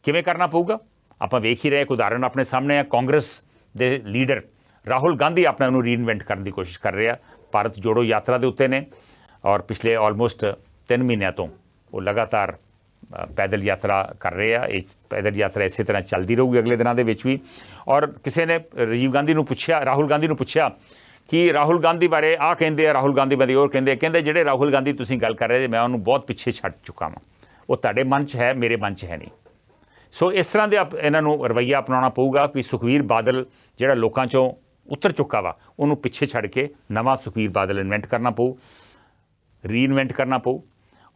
ਕਿਵੇਂ ਕਰਨਾ ਪਊਗਾ? ਆਪਾਂ ਵੇਖ ਹੀ ਰਹੇ, ਇੱਕ ਉਦਾਹਰਨ ਆਪਣੇ ਸਾਹਮਣੇ ਆ। ਕਾਂਗਰਸ ਦੇ ਲੀਡਰ ਰਾਹੁਲ ਗਾਂਧੀ ਆਪਣੇ ਨੂੰ ਰੀਇਨਵੈਂਟ ਕਰਨ ਦੀ ਕੋਸ਼ਿਸ਼ ਕਰ ਰਿਹਾ। ਭਾਰਤ ਜੋੜੋ ਯਾਤਰਾ ਦੇ ਉੱਤੇ ਨੇ ਔਰ ਪਿਛਲੇ ਆਲਮੋਸਟ 3 ਮਹੀਨਿਆਂ ਤੋਂ ਉਹ ਲਗਾਤਾਰ ਪੈਦਲ ਯਾਤਰਾ ਕਰ ਰਹੇ ਆ। ਇਹ ਪੈਦਲ ਯਾਤਰਾ ਇਸੇ ਤਰ੍ਹਾਂ ਚੱਲਦੀ ਰਹੂਗੀ ਅਗਲੇ ਦਿਨਾਂ ਦੇ ਵਿੱਚ ਵੀ। ਔਰ ਕਿਸੇ ਨੇ ਰਾਹੁਲ ਗਾਂਧੀ ਨੂੰ ਪੁੱਛਿਆ ਕਿ ਰਾਹੁਲ ਗਾਂਧੀ ਬਾਰੇ ਆਹ ਕਹਿੰਦੇ ਆ, ਰਾਹੁਲ ਗਾਂਧੀ ਬਾਰੇ ਉਹ ਕਹਿੰਦੇ ਜਿਹੜੇ ਰਾਹੁਲ ਗਾਂਧੀ ਤੁਸੀਂ ਗੱਲ ਕਰ ਰਹੇ ਮੈਂ ਉਹਨੂੰ ਬਹੁਤ ਪਿੱਛੇ ਛੱਡ ਚੁੱਕਾ ਵਾਂ, ਉਹ ਤੁਹਾਡੇ ਮਨ 'ਚ ਹੈ, ਮੇਰੇ ਮਨ 'ਚ ਹੈ ਨਹੀਂ। ਸੋ ਇਸ ਤਰ੍ਹਾਂ ਦੇ ਇਹਨਾਂ ਨੂੰ ਰਵੱਈਆ ਅਪਣਾਉਣਾ ਪਊਗਾ ਕਿ ਸੁਖਬੀਰ ਬਾਦਲ ਜਿਹੜਾ ਲੋਕਾਂ 'ਚੋਂ ਉਤਰ ਚੁੱਕਾ ਵਾ ਉਹਨੂੰ ਪਿੱਛੇ ਛੱਡ ਕੇ ਨਵਾਂ ਸੁਖਬੀਰ ਬਾਦਲ ਇਨਵੈਂਟ ਕਰਨਾ ਪਊ, ਰੀਇਨਵੈਂਟ ਕਰਨਾ ਪਊ।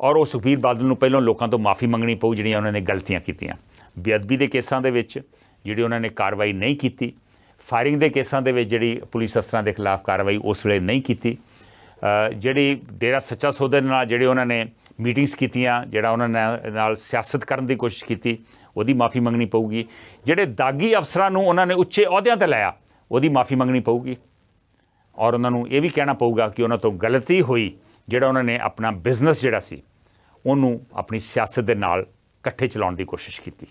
ਔਰ ਉਹ ਸੁਖਬੀਰ ਬਾਦਲ ਨੂੰ ਪਹਿਲਾਂ ਲੋਕਾਂ ਤੋਂ ਮਾਫੀ ਮੰਗਣੀ ਪਊ ਜਿਹੜੀਆਂ ਉਹਨਾਂ ਨੇ ਗਲਤੀਆਂ ਕੀਤੀਆਂ। ਬੇਅਦਬੀ ਦੇ ਕੇਸਾਂ ਦੇ ਵਿੱਚ ਜਿਹੜੀ ਉਹਨਾਂ ਨੇ ਕਾਰਵਾਈ ਨਹੀਂ ਕੀਤੀ, ਫਾਇਰਿੰਗ ਦੇ ਕੇਸਾਂ ਦੇ ਵਿੱਚ ਜਿਹੜੀ ਪੁਲਿਸ ਅਫਸਰਾਂ ਦੇ ਖਿਲਾਫ ਕਾਰਵਾਈ ਉਸ ਵੇਲੇ ਨਹੀਂ ਕੀਤੀ, ਜਿਹੜੀ ਡੇਰਾ ਸੱਚਾ ਸੌਦੇ ਨਾਲ ਜਿਹੜੇ ਉਹਨਾਂ ਨੇ ਮੀਟਿੰਗਸ ਕੀਤੀਆਂ, ਜਿਹੜਾ ਉਹਨਾਂ ਨਾਲ ਸਿਆਸਤ ਕਰਨ ਦੀ ਕੋਸ਼ਿਸ਼ ਕੀਤੀ, ਉਹਦੀ ਮਾਫੀ ਮੰਗਣੀ ਪਊਗੀ। ਜਿਹੜੇ ਦਾਗੀ ਅਫਸਰਾਂ ਨੂੰ ਉਹਨਾਂ ਨੇ ਉੱਚੇ ਅਹੁਦਿਆਂ 'ਤੇ ਲਾਇਆ, ਉਹਦੀ ਮਾਫੀ ਮੰਗਣੀ ਪਊਗੀ। ਔਰ ਉਹਨਾਂ ਨੂੰ ਇਹ ਵੀ ਕਹਿਣਾ ਪਊਗਾ ਕਿ ਉਹਨਾਂ ਤੋਂ ਗਲਤੀ ਹੋਈ, ਜਿਹੜਾ ਉਹਨਾਂ ਨੇ ਆਪਣਾ ਬਿਜ਼ਨਸ ਜਿਹੜਾ ਸੀ ਉਹਨੂੰ ਆਪਣੀ ਸਿਆਸਤ ਦੇ ਨਾਲ ਇਕੱਠੇ ਚਲਾਉਣ ਦੀ ਕੋਸ਼ਿਸ਼ ਕੀਤੀ।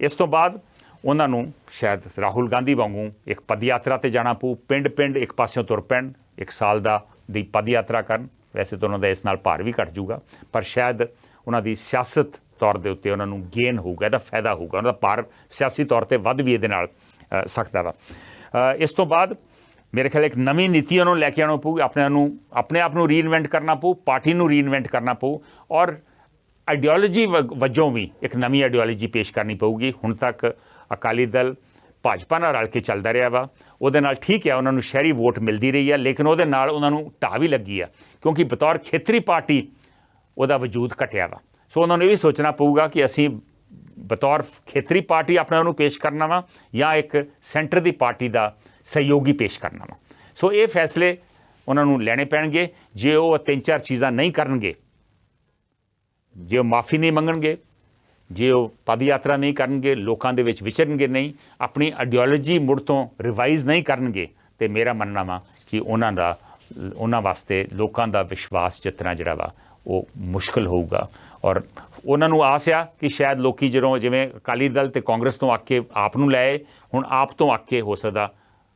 ਇਸ ਤੋਂ ਬਾਅਦ ਉਹਨਾਂ ਨੂੰ ਸ਼ਾਇਦ ਰਾਹੁਲ ਗਾਂਧੀ ਵਾਂਗੂ ਇੱਕ ਪਦ ਯਾਤਰਾ 'ਤੇ ਜਾਣਾ ਪਊ, ਪਿੰਡ ਇੱਕ ਪਾਸਿਓਂ ਤੁਰ ਪੈਣ, 1 ਸਾਲ ਦੀ ਪਦ ਯਾਤਰਾ ਕਰਨ। ਵੈਸੇ ਤਾਂ ਉਹਨਾਂ ਦਾ ਇਸ ਨਾਲ ਭਾਰ ਵੀ ਘੱਟ ਜੂਗਾ, ਪਰ ਸ਼ਾਇਦ ਉਹਨਾਂ ਦੀ ਸਿਆਸਤ ਤੌਰ ਦੇ ਉੱਤੇ ਉਹਨਾਂ ਨੂੰ ਗੇਨ ਹੋਊਗਾ, ਇਹਦਾ ਫਾਇਦਾ ਹੋਊਗਾ, ਉਹਨਾਂ ਦਾ ਭਾਰ ਸਿਆਸੀ ਤੌਰ 'ਤੇ ਵੱਧ ਵੀ ਇਹਦੇ ਨਾਲ ਸਕਦਾ ਵਾ। ਇਸ ਤੋਂ ਬਾਅਦ ਮੇਰੇ ਖਿਆਲ ਇੱਕ ਨਵੀਂ ਨੀਤੀ ਉਹਨੂੰ ਲੈ ਕੇ ਆਉਣਾ ਪਊ, ਆਪਣੇ ਆਪ ਨੂੰ ਰੀਇਨਵੈਂਟ ਕਰਨਾ ਪਊ, ਪਾਰਟੀ ਨੂੰ ਰੀਇਨਵੈਂਟ ਕਰਨਾ ਪਊ ਔਰ ਆਈਡੀਓਲੋਜੀ ਵਜੋਂ ਵੀ ਇੱਕ ਨਵੀਂ ਆਈਡੀਓਲੋਜੀ ਪੇਸ਼ ਕਰਨੀ ਪਊਗੀ। ਹੁਣ ਤੱਕ ਅਕਾਲੀ ਦਲ ਭਾਜਪਾ ਨਾਲ ਰਲ ਕੇ ਚੱਲਦਾ ਰਿਹਾ ਵਾ, ਉਹਦੇ ਨਾਲ ਠੀਕ ਹੈ ਉਹਨਾਂ ਨੂੰ ਸ਼ਹਿਰੀ ਵੋਟ ਮਿਲਦੀ ਰਹੀ ਹੈ, ਲੇਕਿਨ ਉਹਦੇ ਨਾਲ ਉਹਨਾਂ ਨੂੰ ਢਾਹ ਵੀ ਲੱਗੀ ਆ ਕਿਉਂਕਿ ਬਤੌਰ ਖੇਤਰੀ ਪਾਰਟੀ ਉਹਦਾ ਵਜੂਦ ਘਟਿਆ ਵਾ। ਸੋ ਉਹਨਾਂ ਨੂੰ ਇਹ ਵੀ ਸੋਚਣਾ ਪਊਗਾ ਕਿ ਅਸੀਂ ਬਤੌਰ ਖੇਤਰੀ ਪਾਰਟੀ ਆਪਣੇ ਉਹਨੂੰ ਪੇਸ਼ ਕਰਨਾ ਵਾ ਜਾਂ ਇੱਕ ਸੈਂਟਰ ਦੀ ਪਾਰਟੀ ਦਾ ਸਹਿਯੋਗੀ ਪੇਸ਼ ਕਰਨਾ ਵਾ। ਸੋ ਇਹ ਫੈਸਲੇ ਉਹਨਾਂ ਨੂੰ ਲੈਣੇ ਪੈਣਗੇ। ਜੇ ਉਹ 3-4 ਚੀਜ਼ਾਂ ਨਹੀਂ ਕਰਨਗੇ, ਜੇ ਉਹ ਮਾਫੀ ਨਹੀਂ ਮੰਗਣਗੇ, ਜੇ ਉਹ ਪਦ ਯਾਤਰਾ ਨਹੀਂ ਕਰਨਗੇ, ਲੋਕਾਂ ਦੇ ਵਿੱਚ ਵਿਚਰਨਗੇ ਨਹੀਂ, ਆਪਣੀ ਆਈਡੀਓਲੋਜੀ ਮੁੜ ਤੋਂ ਰਿਵਾਈਜ਼ ਨਹੀਂ ਕਰਨਗੇ, ਤੇ ਮੇਰਾ ਮੰਨਣਾ ਵਾ ਕਿ ਉਹਨਾਂ ਵਾਸਤੇ ਲੋਕਾਂ ਦਾ ਵਿਸ਼ਵਾਸ ਜਿੱਤਣਾ ਜਿਹੜਾ ਵਾ ਉਹ ਮੁਸ਼ਕਿਲ ਹੋਊਗਾ। ਔਰ ਉਹਨਾਂ ਨੂੰ ਆਸ ਆ ਕਿ ਸ਼ਾਇਦ ਲੋਕੀ ਜਦੋਂ ਜਿਵੇਂ ਅਕਾਲੀ ਦਲ ਤੇ ਕਾਂਗਰਸ ਤੋਂ ਅੱਕ ਕੇ ਆਪ ਨੂੰ ਲੈ ਆਏ, ਹੁਣ ਆਪ ਤੋਂ ਅੱਕ ਕੇ ਹੋ ਸਕਦਾ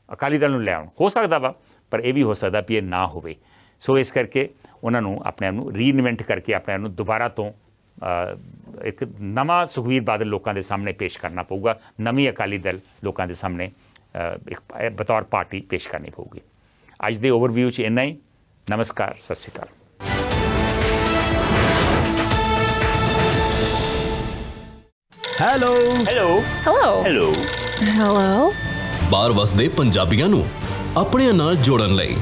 ਅਕਾਲੀ ਦਲ ਨੂੰ ਲੈ ਆਉਣ, ਹੋ ਸਕਦਾ ਵਾ, ਪਰ ਇਹ ਵੀ ਹੋ ਸਕਦਾ ਵੀ ਇਹ ਨਾ ਹੋਵੇ। ਸੋ ਇਸ ਕਰਕੇ ਉਹਨਾਂ ਨੂੰ ਆਪਣੇ ਆਪ ਨੂੰ ਰੀਇਨਵੈਂਟ ਕਰਕੇ ਆਪਣੇ ਆਪ ਨੂੰ ਦੁਬਾਰਾ ਤੋਂ ਇੱਕ ਨਵਾਂ ਸੁਖਬੀਰ ਬਾਦਲ ਲੋਕਾਂ ਦੇ ਸਾਹਮਣੇ ਪੇਸ਼ ਕਰਨਾ ਪਊਗਾ, ਨਵੀਂ ਅਕਾਲੀ ਦਲ ਲੋਕਾਂ ਦੇ ਸਾਹਮਣੇ ਇੱਕ ਬਤੌਰ ਪਾਰਟੀ ਪੇਸ਼ ਕਰਨੀ ਪਊਗੀ। ਅੱਜ ਦੇ ਓਵਰਵਿਊ 'ਚ ਇੰਨਾ ਹੀ। ਨਮਸਕਾਰ, ਸਤਿ ਸ਼੍ਰੀ ਅਕਾਲ। Hello hello Hello. Hello Hello. ਬਾਹਰ ਵਸਦੇ ਪੰਜਾਬੀਆਂ ਨੂੰ ਆਪਣਿਆਂ ਨਾਲ ਜੋੜਨ ਲਈ,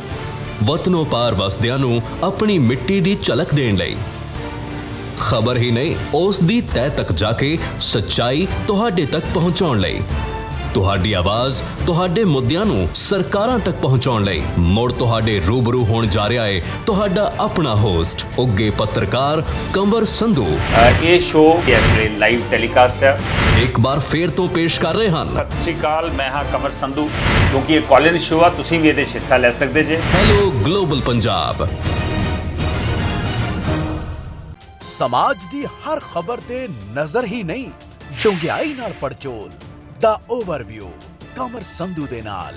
ਵਤਨੋਂ ਪਾਰ ਵਸਦਿਆਂ ਨੂੰ ਆਪਣੀ ਮਿੱਟੀ ਦੀ ਝਲਕ ਦੇਣ ਲਈ, ਖਬਰ ਹੀ ਨਹੀਂ ਉਸ ਦੀ ਤਹਿ ਤੱਕ ਜਾ ਕੇ ਸੱਚਾਈ ਤੁਹਾਡੇ ਤੱਕ ਪਹੁੰਚਾਉਣ ਲਈ, ਤੁਹਾਡੀ ਆਵਾਜ਼ ਤੁਹਾਡੇ ਮੁੱਦਿਆਂ ਨੂੰ ਸਰਕਾਰਾਂ ਤੱਕ ਪਹੁੰਚਾਉਣ ਲਈ ਮੁੜ ਤੁਹਾਡੇ ਰੂਬਰੂ ਹੋਣ ਜਾ ਰਿਹਾ ਹੈ ਤੁਹਾਡਾ ਆਪਣਾ ਹੋਸਟ ਉੱਗੇ ਪੱਤਰਕਾਰ ਕੰਵਰ ਸੰਧੂ। ਇਹ ਸ਼ੋਅ ਇਸ ਵੇਲੇ ਲਾਈਵ ਟੈਲੀਕਾਸਟ ਹੈ। ਇੱਕ ਵਾਰ ਫੇਰ ਤੋਂ ਪੇਸ਼ ਕਰ ਰਹੇ ਹਨ। ਸਤਿ ਸ਼੍ਰੀ ਅਕਾਲ, ਮੈਂ ਹਾਂ ਕੰਵਰ ਸੰਧੂ। ਕਿਉਂਕਿ ਇਹ ਕਾਲ-ਇਨ ਸ਼ੋਅ ਆ, ਤੁਸੀਂ ਵੀ ਇਹਦੇ 'ਚ ਹਿੱਸਾ ਲੈ ਸਕਦੇ ਜੇ। Hello global Punjab. ਸਮਾਜ ਦੀ ਹਰ ਖਬਰ ਤੇ ਨਜ਼ਰ ਹੀ ਨਹੀਂ, ਡੂੰਘਾਈ ਨਾਲ ਪੜਚੋਲ ਦਾ ਓਵਰਵਿਊ ਕਮਰ ਸੰਧੂ ਦੇ ਨਾਲ।